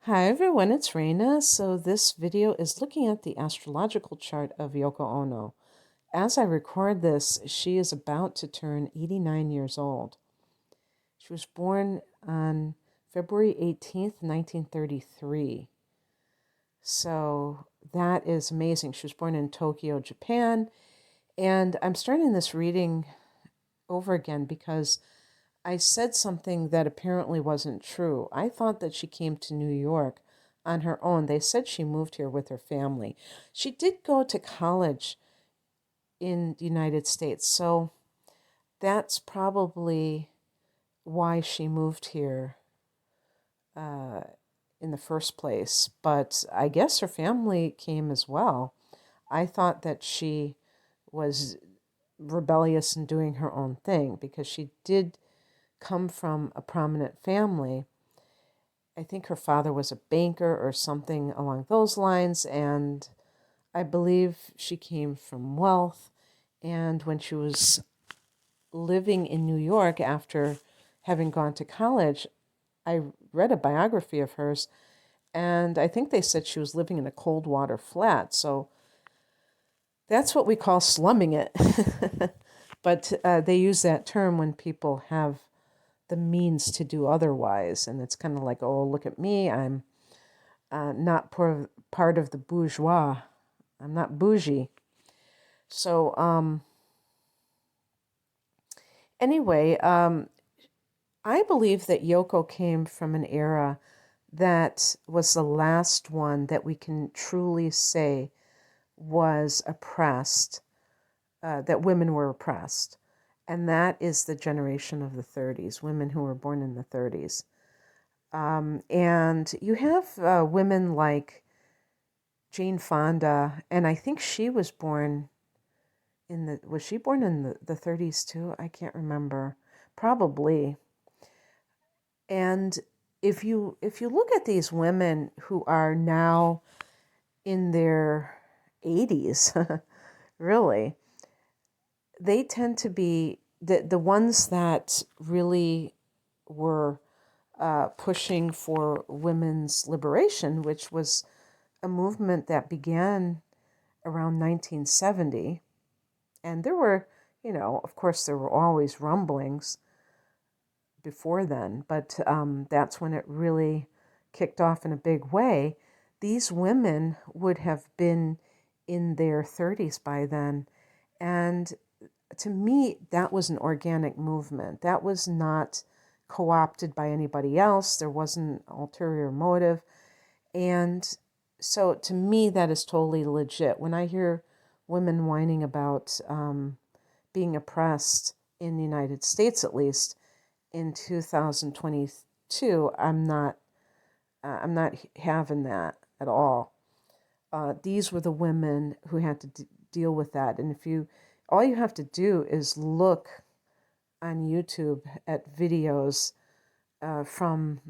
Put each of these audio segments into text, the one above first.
Hi everyone, it's Reina. So this video is looking at the astrological chart of Yoko Ono. As I record this, she is about to turn 89 years old. She was born on February 18th, 1933. So that is amazing. She was born in Tokyo, Japan. And I'm starting this reading over again because I said something that apparently wasn't true. I thought that she came to New York on her own. They said she moved here with her family. She did go to college in the United States, so that's probably why she moved here uh, in the first place. But I guess her family came as well. I thought that she was rebellious and doing her own thing because she did come from a prominent family. I think her father was a banker or something along those lines, and I believe she came from wealth. And when she was living in New York after having gone to college, I read a biography of hers, and I think they said she was living in a cold water flat. So that's what we call slumming it. But they use that term when people have the means to do otherwise. And it's kind of like, oh, look at me. I'm not part of the bourgeois. I'm not bougie. So anyway, I believe that Yoko came from an era that was the last one that we can truly say was oppressed, that women were oppressed. And that is the generation of the 30s, women who were born in the 30s. And you have women like Jane Fonda, and I think she was born was she born in the 30s too? I can't remember. Probably. And if you look at these women who are now in their 80s, really, they tend to be the ones that really were pushing for women's liberation, which was a movement that began around 1970. And there were, of course, there were always rumblings before then, but that's when it really kicked off in a big way. These women would have been in their 30s by then. And to me, that was an organic movement. That was not co opted by anybody else, there wasn't an ulterior motive. And so to me, that is totally legit. When I hear women whining about being oppressed in the United States, at least in 2022, I'm not having that at all. These were the women who had to deal with that, and all you have to do is look on YouTube at videos from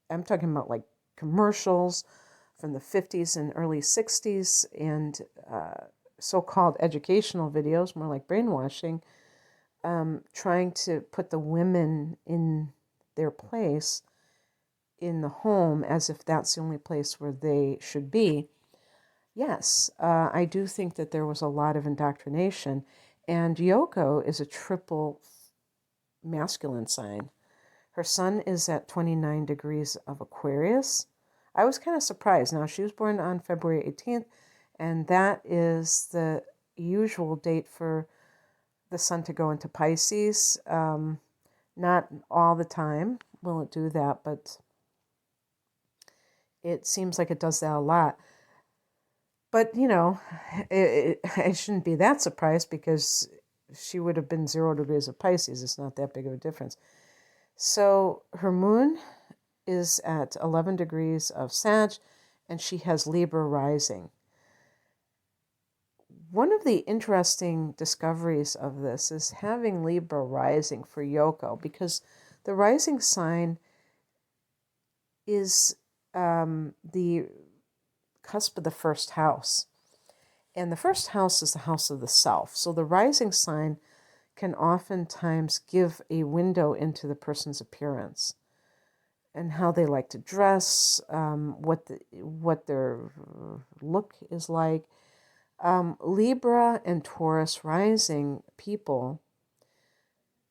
I'm talking about like commercials from the 50s and early 60s and so-called educational videos, more like brainwashing, trying to put the women in their place in the home as if that's the only place where they should be. Yes, I do think that there was a lot of indoctrination, and Yoko is a triple masculine sign. Her sun is at 29 degrees of Aquarius. I was kind of surprised. Now, she was born on February 18th, and that is the usual date for the sun to go into Pisces. Not all the time will it do that, but it seems like it does that a lot. But, I shouldn't be that surprised because she would have been 0 degrees of Pisces. It's not that big of a difference. So her moon is at 11 degrees of Sag, and she has Libra rising. One of the interesting discoveries of this is having Libra rising for Yoko, because the rising sign is the cusp of the first house. And the first house is the house of the self. So the rising sign can oftentimes give a window into the person's appearance. and how they like to dress, what their look is like. Libra and Taurus rising people,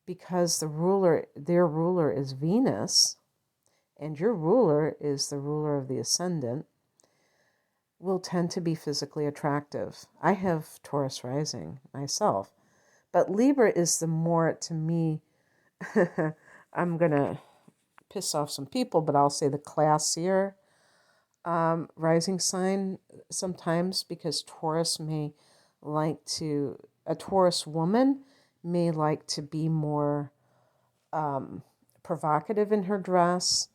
because their ruler is Venus, and your ruler is the ruler of the ascendant, will tend to be physically attractive. I have Taurus rising myself, but Libra is the more, to me, I'm going to piss off some people, but I'll say the classier rising sign sometimes, because a Taurus woman may like to be more provocative in her dress,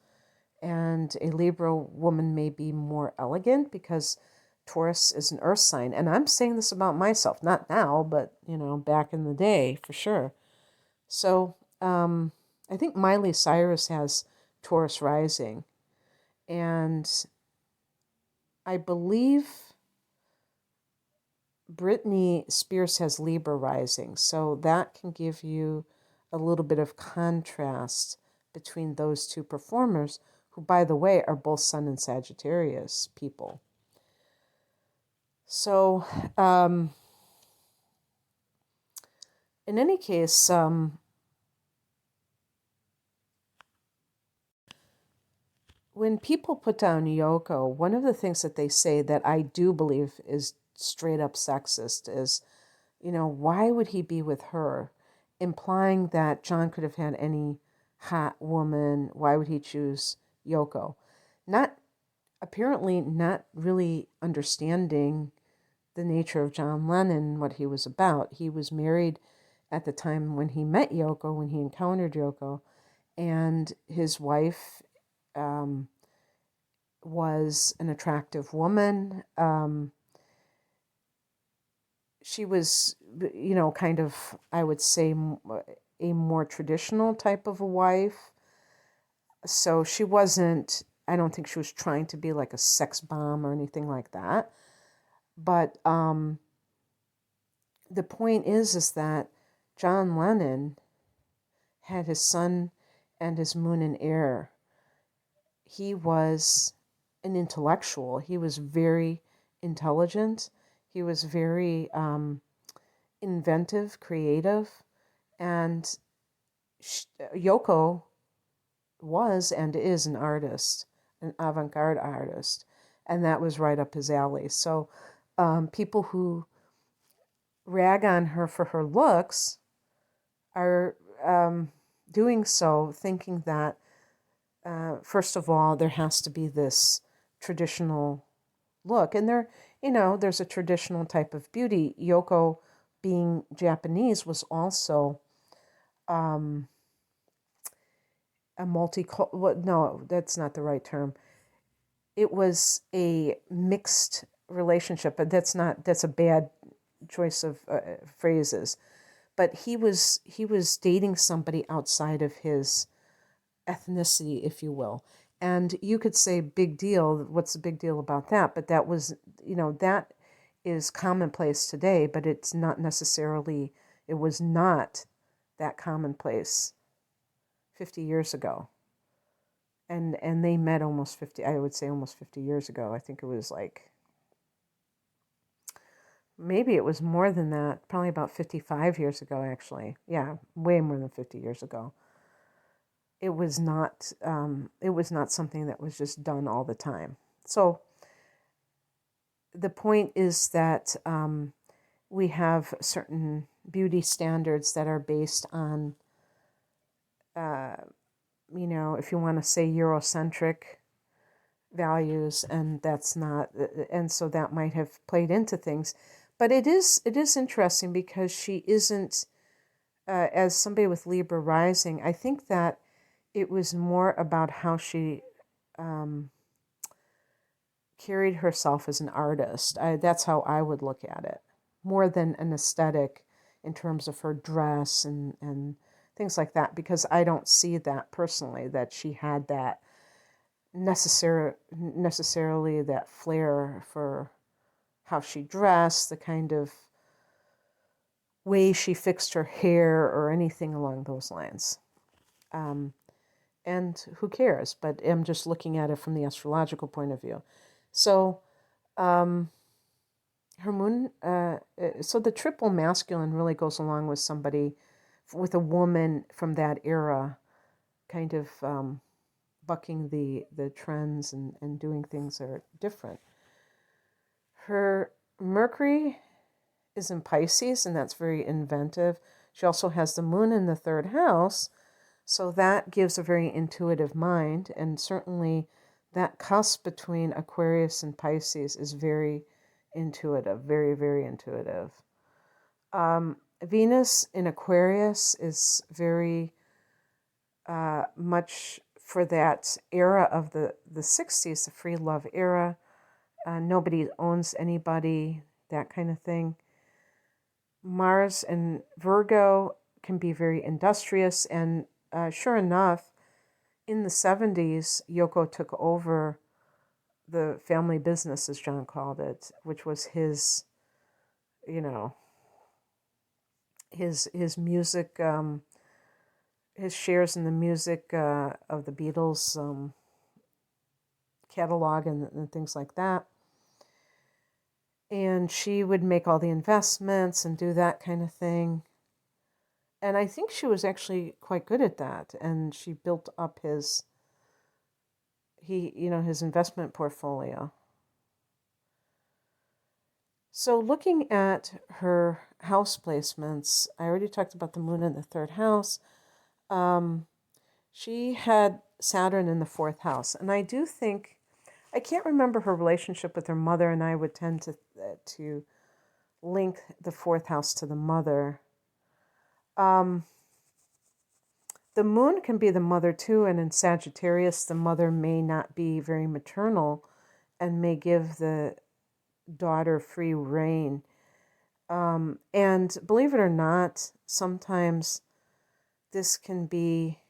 and a Libra woman may be more elegant, because Taurus is an earth sign. And I'm saying this about myself, not now, but, back in the day, for sure. So I think Miley Cyrus has Taurus rising. And I believe Britney Spears has Libra rising. So that can give you a little bit of contrast between those two performers, who, by the way, are both Sun and Sagittarius people. So, in any case, when people put down Yoko, one of the things that they say that I do believe is straight up sexist is, why would he be with her? Implying that John could have had any hot woman. Why would he choose Yoko? Apparently not really understanding the nature of John Lennon, what he was about. He was married at the time when he met Yoko, when he encountered Yoko, and his wife was an attractive woman. She was, kind of, I would say, a more traditional type of a wife. So she wasn't, I don't think she was trying to be like a sex bomb or anything like that. But the point is that John Lennon had his sun and his moon in air. He was an intellectual. He was very intelligent. He was very inventive, creative. And Yoko was and is an artist, an avant-garde artist. And that was right up his alley. So people who rag on her for her looks are doing so thinking that, first of all, there has to be this traditional look. And there's a traditional type of beauty. Yoko, being Japanese, was also a no, that's not the right term. It was a mixed relationship, but that's a bad choice of phrases. But he was dating somebody outside of his ethnicity, if you will. And you could say big deal. What's the big deal about that? But that was, that is commonplace today, but it's not necessarily, it was not that commonplace 50 years ago. And they met almost 50 years ago. I think it was like, maybe it was more than that, probably about 55 years ago, actually. Yeah, way more than 50 years ago. It was not something that was just done all the time. So the point is that we have certain beauty standards that are based on, if you want to say Eurocentric values, and so that might have played into things. But it is interesting, because she isn't, as somebody with Libra rising, I think that it was more about how she carried herself as an artist. That's how I would look at it, more than an aesthetic in terms of her dress and things like that, because I don't see that personally, that she had that necessarily that flair for how she dressed, the kind of way she fixed her hair, or anything along those lines. and who cares? But I'm just looking at it from the astrological point of view. So, her moon, so the triple masculine really goes along with somebody, with a woman from that era, kind of bucking the trends and doing things that are different. Her Mercury is in Pisces, and that's very inventive. She also has the moon in the third house, so that gives a very intuitive mind, and certainly that cusp between Aquarius and Pisces is very intuitive, very, very intuitive. Venus in Aquarius is very much for that era of the 60s, the free love era. Nobody owns anybody, that kind of thing. Mars and Virgo can be very industrious, and sure enough, in the 70s, Yoko took over the family business, as John called it, which was his, his music, his shares in the music of the Beatles catalog and things like that. And she would make all the investments and do that kind of thing. And I think she was actually quite good at that. And she built up his investment portfolio. So looking at her house placements, I already talked about the moon in the third house. She had Saturn in the fourth house. And I do think, I can't remember her relationship with her mother, and I would tend to link the fourth house to the mother. The moon can be the mother too, and in Sagittarius, the mother may not be very maternal and may give the daughter free reign. And believe it or not, sometimes this can be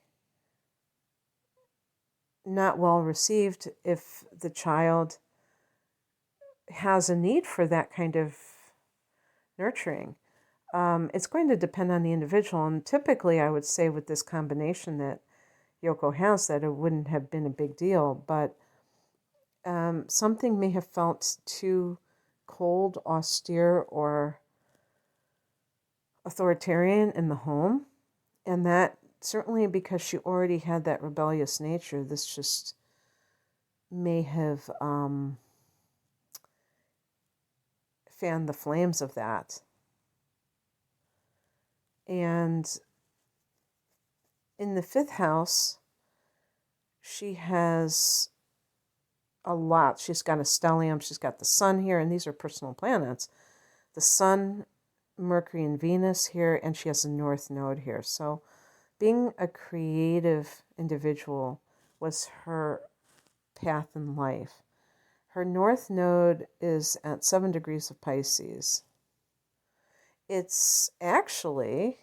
not well received if the child has a need for that kind of nurturing. It's going to depend on the individual, and typically I would say with this combination that Yoko has, that it wouldn't have been a big deal, but something may have felt too cold, austere, or authoritarian in the home, and that certainly because she already had that rebellious nature, this just may have fanned the flames of that. And in the fifth house, she has a lot. She's got a stellium, she's got the sun here, and these are personal planets. The sun, Mercury, and Venus here, and she has a north node here. So being a creative individual was her path in life. Her north node is at 7 degrees of Pisces. It's actually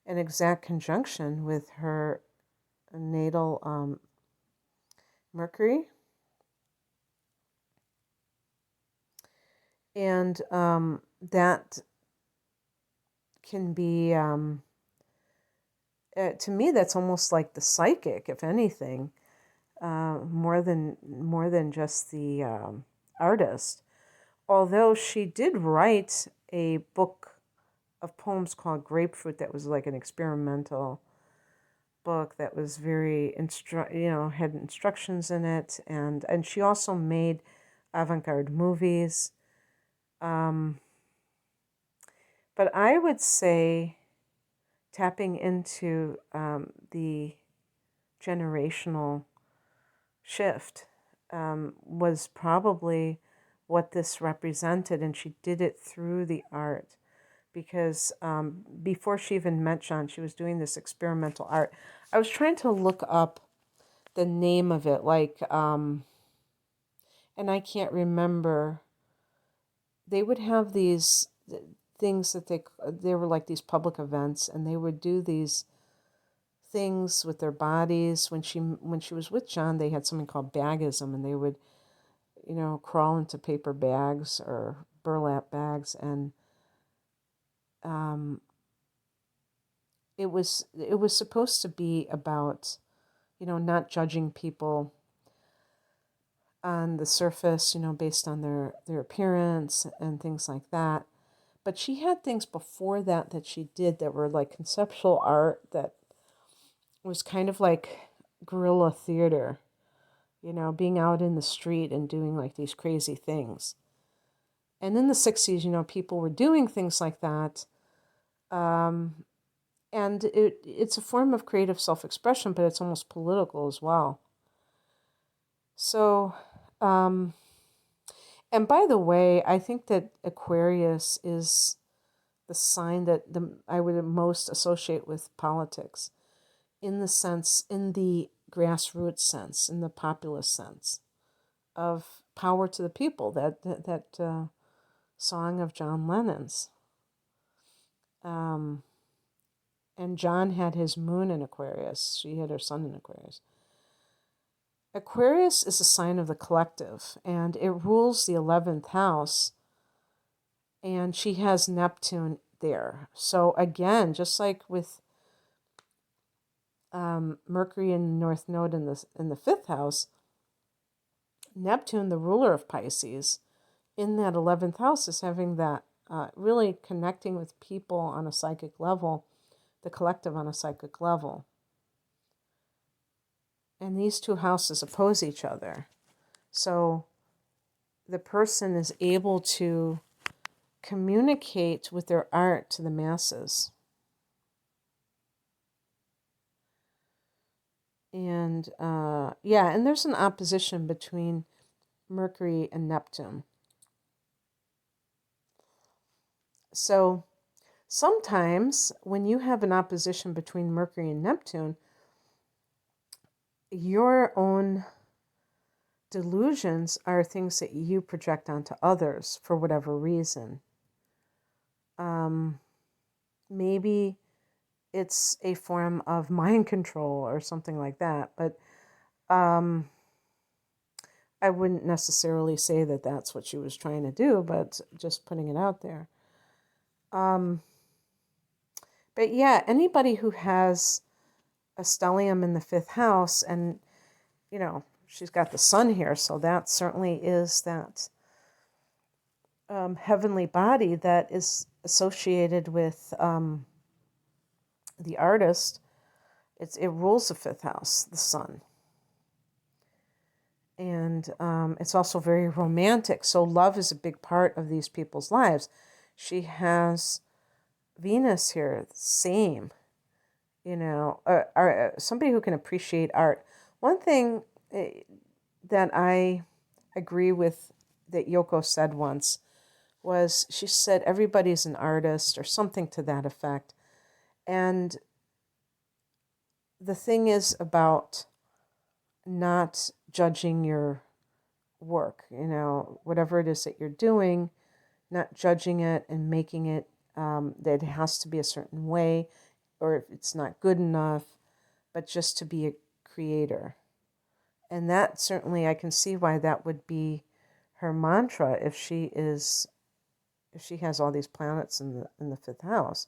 an exact conjunction with her natal Mercury. And that can be, to me, that's almost like the psychic, if anything, more than just the artist. Although she did write a book of poems called Grapefruit that was like an experimental book that was very had instructions in it, and she also made avant-garde movies. But I would say tapping into the generational shift was probably what this represented, and she did it through the art. Because before she even met John, she was doing this experimental art. I was trying to look up the name of it, and I can't remember. They would have these things that they were like these public events, and they would do these things with their bodies. When she was with John, they had something called bagism, and they would, crawl into paper bags or burlap bags, and it was supposed to be about not judging people on the surface, based on their appearance and things like that. But she had things before that she did that were like conceptual art that was kind of like guerrilla theater, being out in the street and doing like these crazy things. And in the 60s, people were doing things like that. And it's a form of creative self-expression, but it's almost political as well. So, and by the way, I think that Aquarius is the sign that I would most associate with politics, in the grassroots sense, in the populist sense of power to the people, that song of John Lennon's. And John had his moon in Aquarius. She had her sun in Aquarius. Aquarius is a sign of the collective, and it rules the 11th house, and she has Neptune there. So again, just like with Mercury in the North Node in the 5th house, Neptune, the ruler of Pisces, in that 11th house is having that really connecting with people on a psychic level, the collective on a psychic level. And these two houses oppose each other. So the person is able to communicate with their art to the masses. And and there's an opposition between Mercury and Neptune. So sometimes when you have an opposition between Mercury and Neptune, your own delusions are things that you project onto others for whatever reason. Maybe it's a form of mind control or something like that, but I wouldn't necessarily say that that's what she was trying to do, but just putting it out there. But yeah, anybody who has a stellium in the 5th house, and she's got the sun here, so that certainly is that heavenly body that is associated with the artist. It rules the 5th house, the sun. And it's also very romantic. So love is a big part of these people's lives. She has Venus here, same. Somebody who can appreciate art. One thing that I agree with that Yoko said once was, she said everybody's an artist or something to that effect. And the thing is about not judging your work, whatever it is that you're doing, not judging it and making it that it has to be a certain way, or if it's not good enough, but just to be a creator. And that certainly, I can see why that would be her mantra if she has all these planets in the 5th house.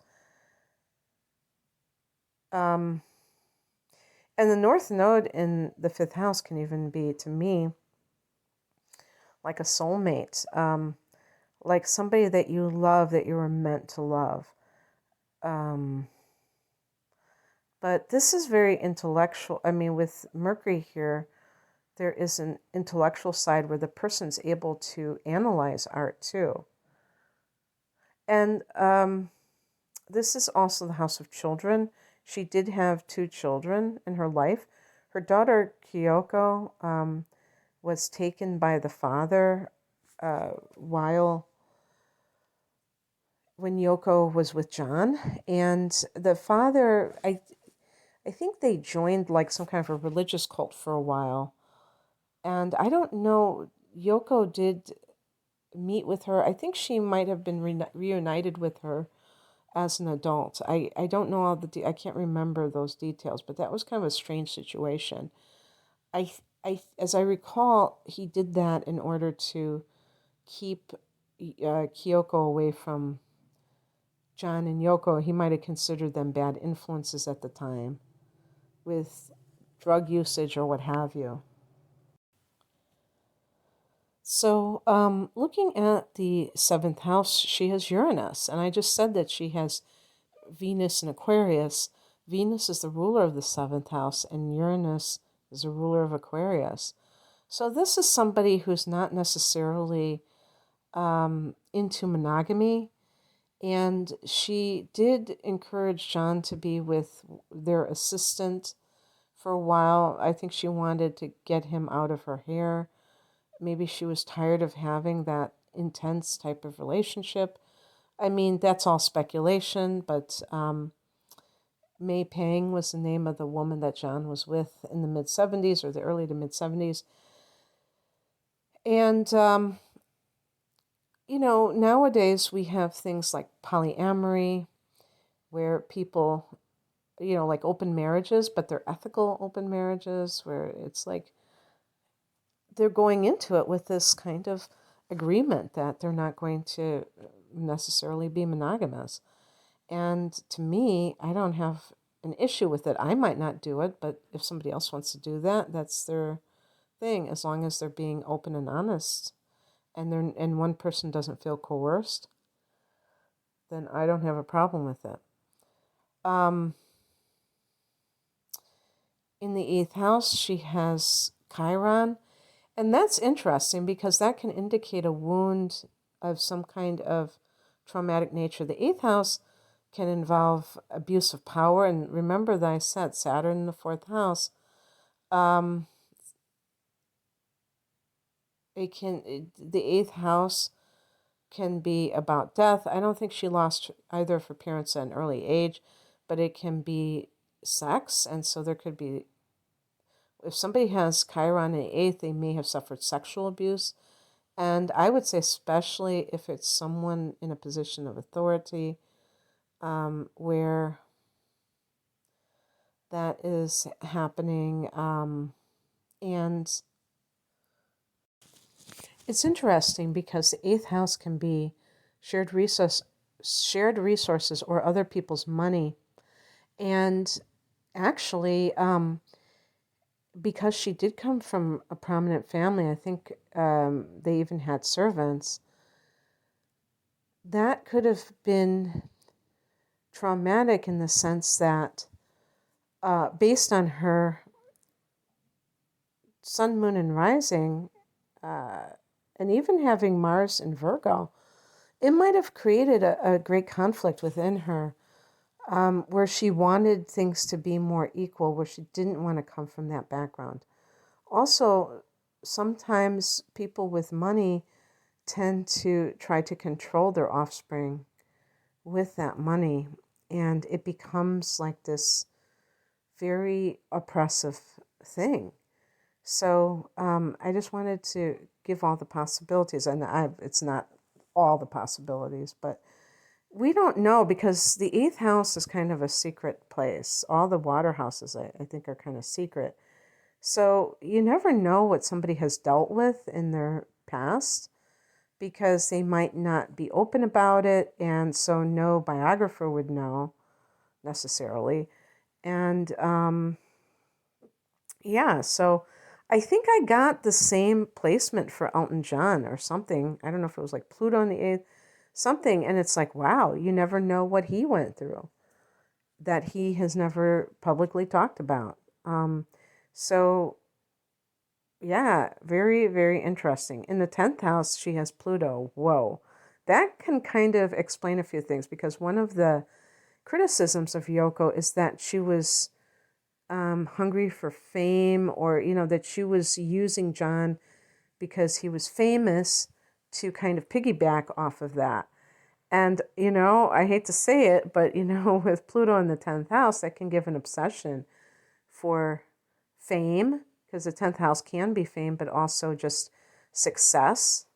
And the North Node in the 5th house can even be, to me, like a soulmate, like somebody that you love, that you were meant to love. But this is very intellectual. I mean, with Mercury here, there is an intellectual side where the person's able to analyze art too. And this is also the house of children. She did have 2 children in her life. Her daughter, Yoko, was taken by the father when Yoko was with John. And the father, I think they joined like some kind of a religious cult for a while. And I don't know, Yoko did meet with her. I think she might have been reunited with her as an adult. I don't know all I can't remember those details, but that was kind of a strange situation. As I recall, he did that in order to keep Kyoko away from John and Yoko. He might have considered them bad influences at the time, with drug usage or what have you. So, looking at the seventh house, she has Uranus, and I just said that she has Venus in Aquarius. Venus is the ruler of the seventh house, and Uranus is the ruler of Aquarius. So, this is somebody who's not necessarily into monogamy, and she did encourage John to be with their assistant for a while. I think she wanted to get him out of her hair. Maybe she was tired of having that intense type of relationship. I mean, that's all speculation, but May Pang was the name of the woman that John was with in the mid 70s or the early to mid 70s. And, nowadays we have things like polyamory, where people, like open marriages, but they're ethical open marriages, where it's like they're going into it with this kind of agreement that they're not going to necessarily be monogamous. And to me, I don't have an issue with it. I might not do it, but if somebody else wants to do that, that's their thing, as long as they're being open and honest and one person doesn't feel coerced, then I don't have a problem with it. In the eighth house, she has Chiron. And that's interesting because that can indicate a wound of some kind of traumatic nature. The eighth house can involve abuse of power. And remember that I said Saturn in the fourth house. The eighth house can be about death. I don't think she lost either of her parents at an early age, but it can be sex. And so there could be, if somebody has Chiron in the eighth, they may have suffered sexual abuse. And I would say especially if it's someone in a position of authority, where that is happening. And it's interesting because the eighth house can be shared resources or other people's money. And actually, because she did come from a prominent family, I think they even had servants, that could have been traumatic in the sense that based on her sun, moon, and rising, and even having Mars in Virgo, it might have created a great conflict within her, where she wanted things to be more equal, where she didn't want to come from that background. Also, sometimes people with money tend to try to control their offspring with that money, and it becomes like this very oppressive thing. So I just wanted to give all the possibilities, and it's not all the possibilities, but we don't know because the eighth house is kind of a secret place. All the water houses, I think, are kind of secret. So you never know what somebody has dealt with in their past because they might not be open about it, and so no biographer would know necessarily. And so I think I got the same placement for Elton John or something. I don't know if it was like Pluto in the eighth, something. And it's like, wow, you never know what he went through that he has never publicly talked about. So, yeah, very, very interesting. In the 10th house, she has Pluto. Whoa. That can kind of explain a few things because one of the criticisms of Yoko is that she was hungry for fame, or that she was using John because he was famous to kind of piggyback off of that. And I hate to say it, but with Pluto in the 10th house, that can give an obsession for fame, because the 10th house can be fame, but also just success,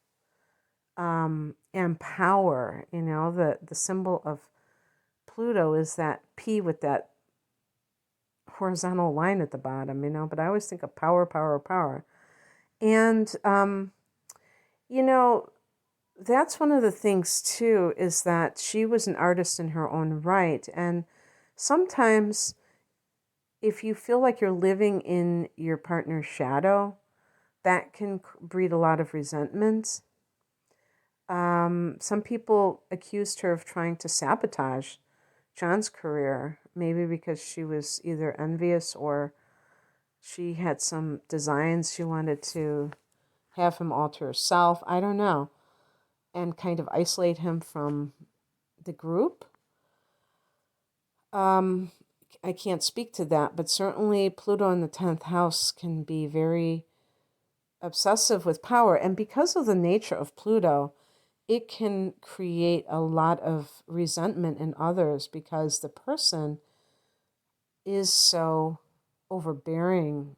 and power. The symbol of Pluto is that P with that horizontal line at the bottom, but I always think of power, power, power. And, that's one of the things too, is that she was an artist in her own right. And sometimes if you feel like you're living in your partner's shadow, that can breed a lot of resentment. Some people accused her of trying to sabotage John's career, maybe because she was either envious or she had some designs she wanted to have him alter herself. I don't know. And kind of isolate him from the group. I can't speak to that, but certainly Pluto in the 10th house can be very obsessive with power. And because of the nature of Pluto, it can create a lot of resentment in others because the person is so overbearing.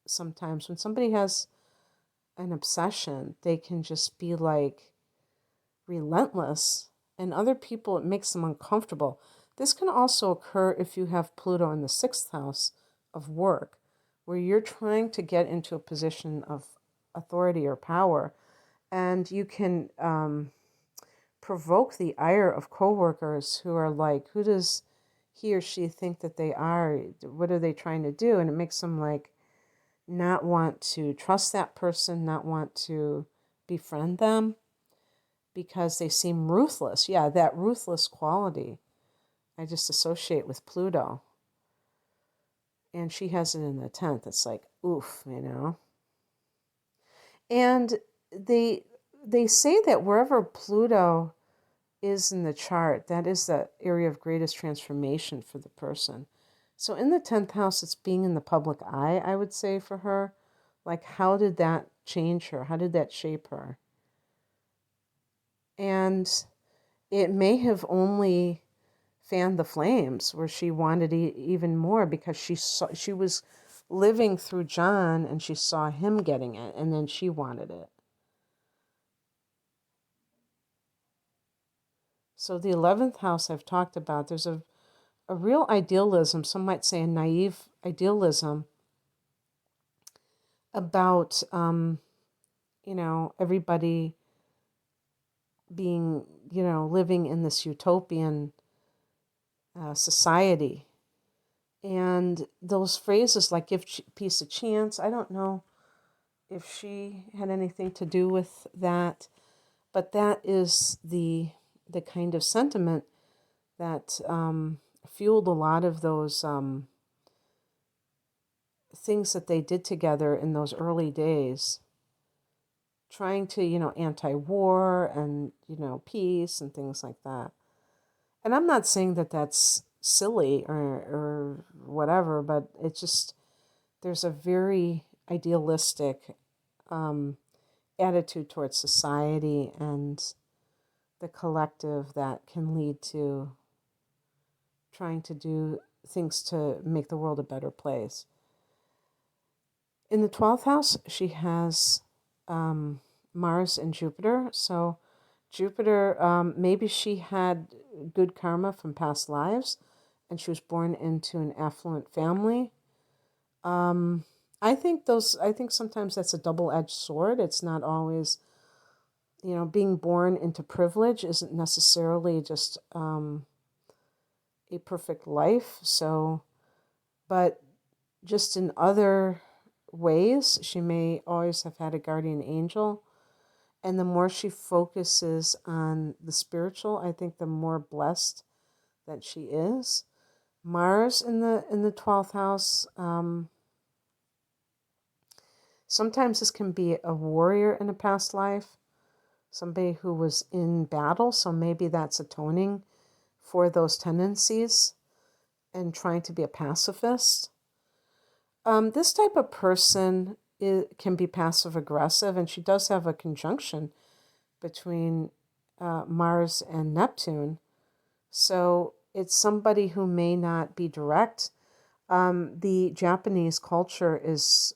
Sometimes when somebody has an obsession, they can just be like relentless, and other people, it makes them uncomfortable. This can also occur if you have Pluto in the 6th house of work, where you're trying to get into a position of authority or power, and you can provoke the ire of coworkers who are like, who does he or she think that they are? What are they trying to do? And it makes them like not want to trust that person, not want to befriend them because they seem ruthless. Yeah, that ruthless quality I just associate with Pluto. And she has it in the 10th. It's like, oof, you know. And they say that wherever Pluto is in the chart, that is the area of greatest transformation for the person. So in the 10th house, it's being in the public eye, I would say, for her. Like, how did that change her? How did that shape her? And it may have only fanned the flames where she wanted even more because she was living through John and she saw him getting it and then she wanted it. So the 11th house I've talked about, there's a real idealism, some might say a naive idealism about, everybody being, living in this utopian society. And those phrases like give peace a chance, I don't know if she had anything to do with that, but that is the kind of sentiment that fueled a lot of those things that they did together in those early days, trying to, anti-war and, peace and things like that. And I'm not saying that that's silly or whatever, but it's just, there's a very idealistic attitude towards society and the collective that can lead to trying to do things to make the world a better place. In the 12th house, she has Mars and Jupiter. So Jupiter, maybe she had good karma from past lives and she was born into an affluent family. I think sometimes that's a double-edged sword. It's not always, being born into privilege isn't necessarily just a perfect life. So, but just in other ways, she may always have had a guardian angel. And the more she focuses on the spiritual, I think the more blessed that she is. Mars in the 12th house, sometimes this can be a warrior in a past life, somebody who was in battle, so maybe that's atoning for those tendencies and trying to be a pacifist. This type of person can be passive aggressive, and she does have a conjunction between Mars and Neptune. So it's somebody who may not be direct. The Japanese culture is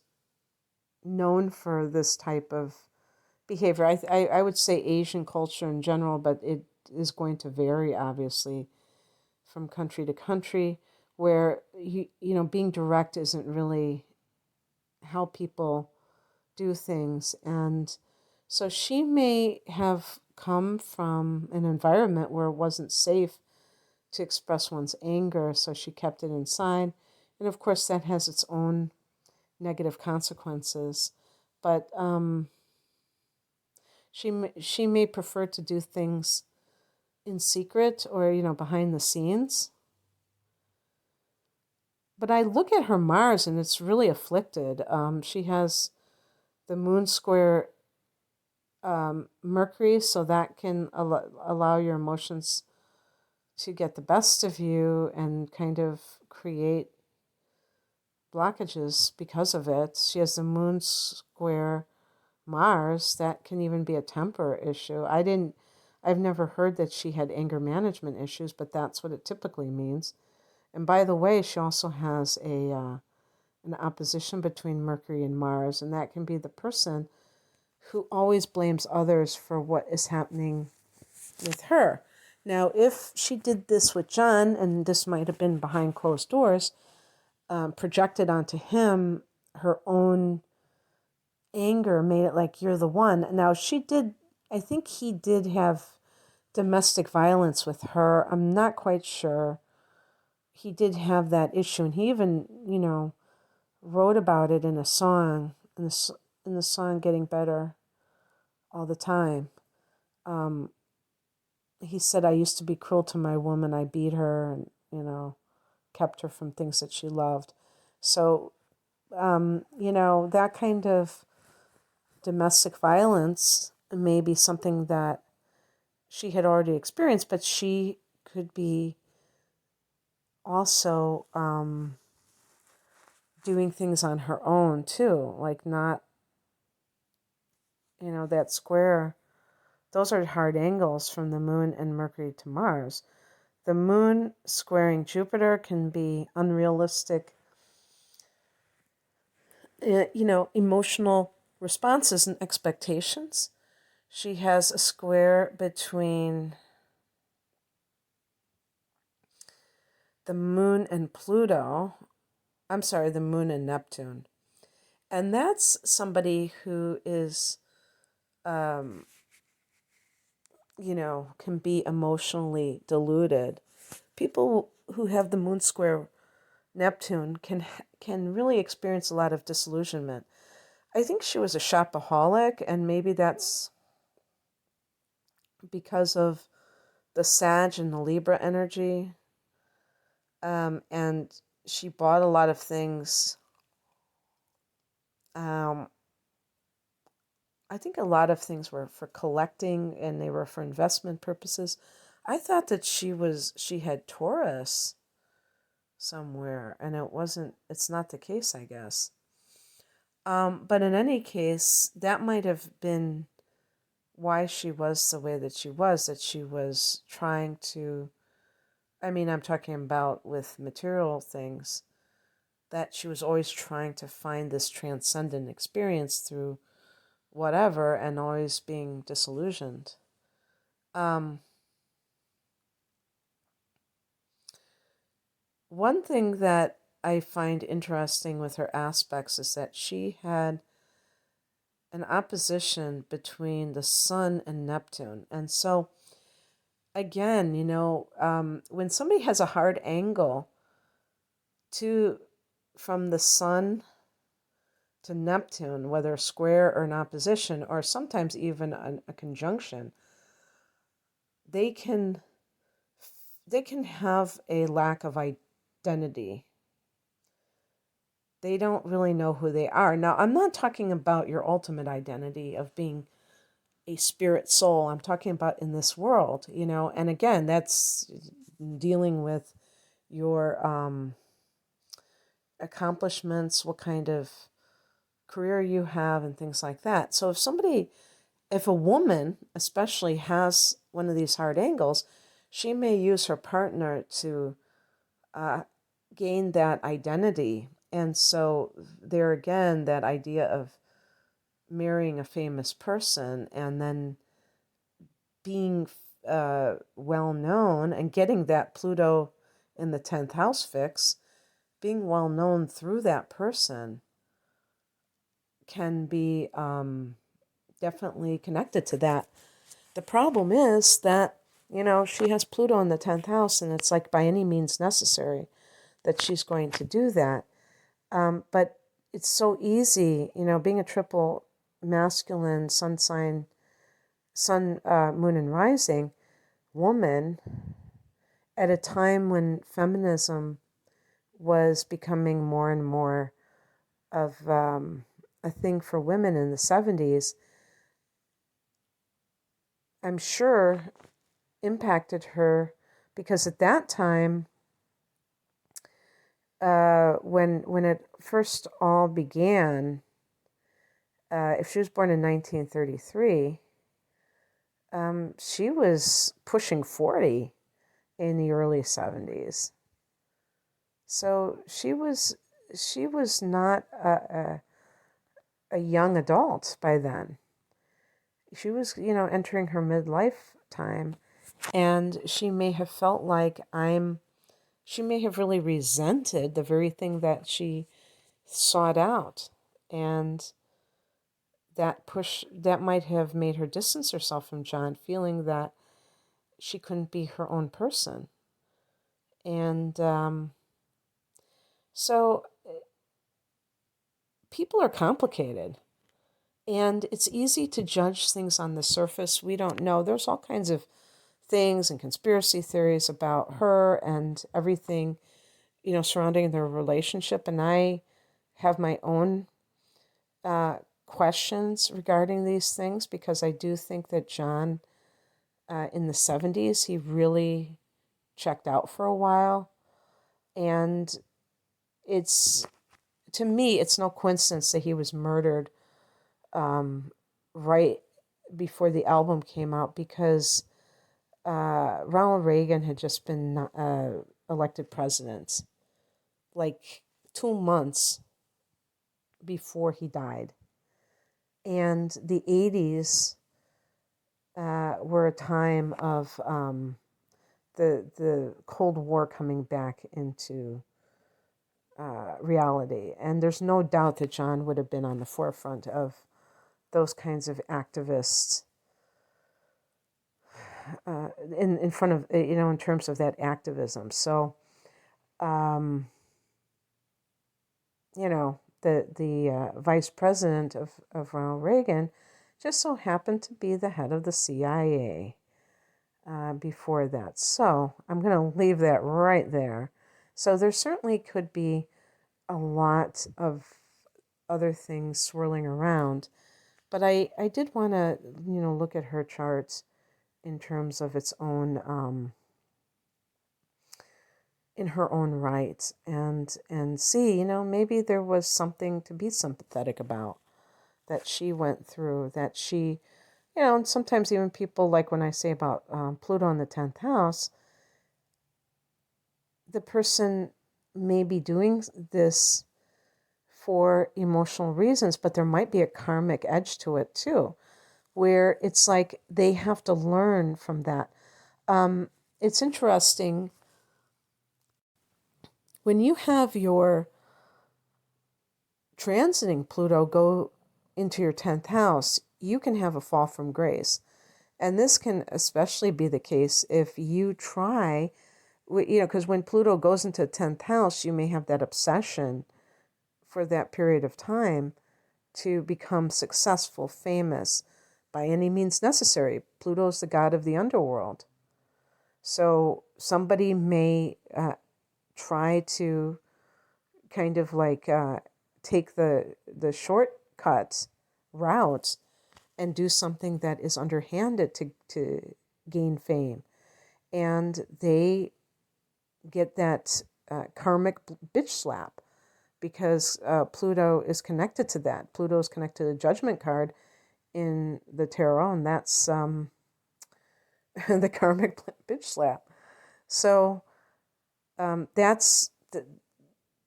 known for this type of behavior. I would say Asian culture in general, but it is going to vary, obviously, from country to country, where being direct isn't really how people do things. And so she may have come from an environment where it wasn't safe to express one's anger, so she kept it inside. And of course, that has its own negative consequences. But she may prefer to do things in secret or, behind the scenes. But I look at her Mars and it's really afflicted. She has the moon square Mercury, so that can allow your emotions to get the best of you and kind of create blockages because of it. She has the moon square Mars. That can even be a temper issue. I've never heard that she had anger management issues, but that's what it typically means. And by the way, she also has an opposition between Mercury and Mars, and that can be the person who always blames others for what is happening with her. Now, if she did this with John, and this might have been behind closed doors, projected onto him her own anger, made it like you're the one. Now, I think he did have domestic violence with her. I'm not quite sure. He did have that issue, and he even, wrote about it in a song, in the song Getting Better All the Time. He said, I used to be cruel to my woman. I beat her and, kept her from things that she loved. So, that kind of domestic violence may be something that she had already experienced, but she could be also doing things on her own too, like not, that square. Those are hard angles from the moon and Mercury to Mars. The moon squaring Jupiter can be unrealistic, emotional responses and expectations. She has a square between the moon and Pluto. I'm sorry, the moon and Neptune. And that's somebody who is, can be emotionally deluded. People who have the moon square Neptune can really experience a lot of disillusionment. I think she was a shopaholic, and maybe that's because of the Sag and the Libra energy. And she bought a lot of things. I think a lot of things were for collecting and they were for investment purposes. I thought that she had Taurus somewhere, and it's not the case, I guess. But in any case, that might have been why she was the way that she was trying to, I'm talking about with material things, that she was always trying to find this transcendent experience through whatever and always being disillusioned. One thing that I find interesting with her aspects is that she had an opposition between the Sun and Neptune. And so, again, when somebody has a hard angle from the Sun to Neptune, whether square or an opposition, or sometimes even a conjunction, they can have a lack of identity. They don't really know who they are. Now, I'm not talking about your ultimate identity of being a spirit soul. I'm talking about in this world, and again, that's dealing with your accomplishments, what kind of career you have, and things like that. So if a woman especially has one of these hard angles, she may use her partner to gain that identity. And so there again, that idea of marrying a famous person and then being well known and getting that Pluto in the 10th house fix, being well known through that person can be definitely connected to that. The problem is that, she has Pluto in the 10th house, and it's like by any means necessary. that she's going to do that. But it's so easy, being a triple masculine sun sign, sun, moon, and rising woman at a time when feminism was becoming more and more of a thing for women in the 70s, I'm sure impacted her, because at that time, when it first all began, if she was born in 1933, she was pushing 40 in the early 70s. So she was not a young adult by then. She was, entering her midlife time, and she may have felt like she may have really resented the very thing that she sought out. And that might have made her distance herself from John, feeling that she couldn't be her own person. And so people are complicated, and it's easy to judge things on the surface. We don't know. There's all kinds of things and conspiracy theories about her and everything, surrounding their relationship. And I have my own questions regarding these things, because I do think that John, in the 70s, he really checked out for a while. And to me, it's no coincidence that he was murdered right before the album came out, because Ronald Reagan had just been elected president, like 2 months before he died. And the 80s were a time of the Cold War coming back into reality. And there's no doubt that John would have been on the forefront of those kinds of activists, in front of, in terms of that activism. So, the vice president of Ronald Reagan just so happened to be the head of the CIA before that. So I'm going to leave that right there. So there certainly could be a lot of other things swirling around. But I did want to, look at her charts in terms of its own, in her own right, and see, maybe there was something to be sympathetic about that she went through, that she, and sometimes even people, like when I say about Pluto in the 10th house, the person may be doing this for emotional reasons, but there might be a karmic edge to it too, where it's like they have to learn from that. It's interesting when you have your transiting Pluto go into your 10th house, you can have a fall from grace. And this can especially be the case if you try, because when Pluto goes into 10th house, you may have that obsession for that period of time to become successful, famous, by any means necessary. Pluto is the god of the underworld. So somebody may try to kind of like take the shortcut route and do something that is underhanded to gain fame. And they get that karmic bitch slap, because Pluto is connected to that. Pluto is connected to the Judgment card in the tarot, and that's the karmic bitch slap. So that's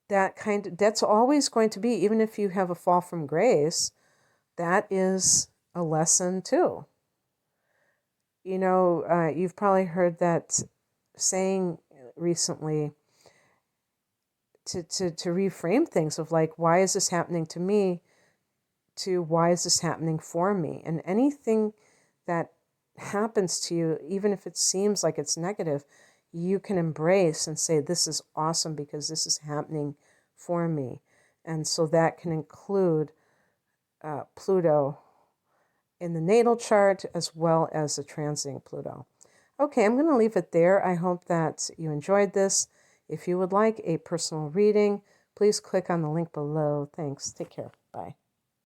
that's always going to be, even if you have a fall from grace, that is a lesson too. You've probably heard that saying recently, to reframe things of like, why is this happening to me, to why is this happening for me? And anything that happens to you, even if it seems like it's negative, you can embrace and say, this is awesome because this is happening for me. And so that can include Pluto in the natal chart as well as the transiting Pluto. Okay, I'm going to leave it there. I hope that you enjoyed this. If you would like a personal reading, please click on the link below. Thanks. Take care. Bye.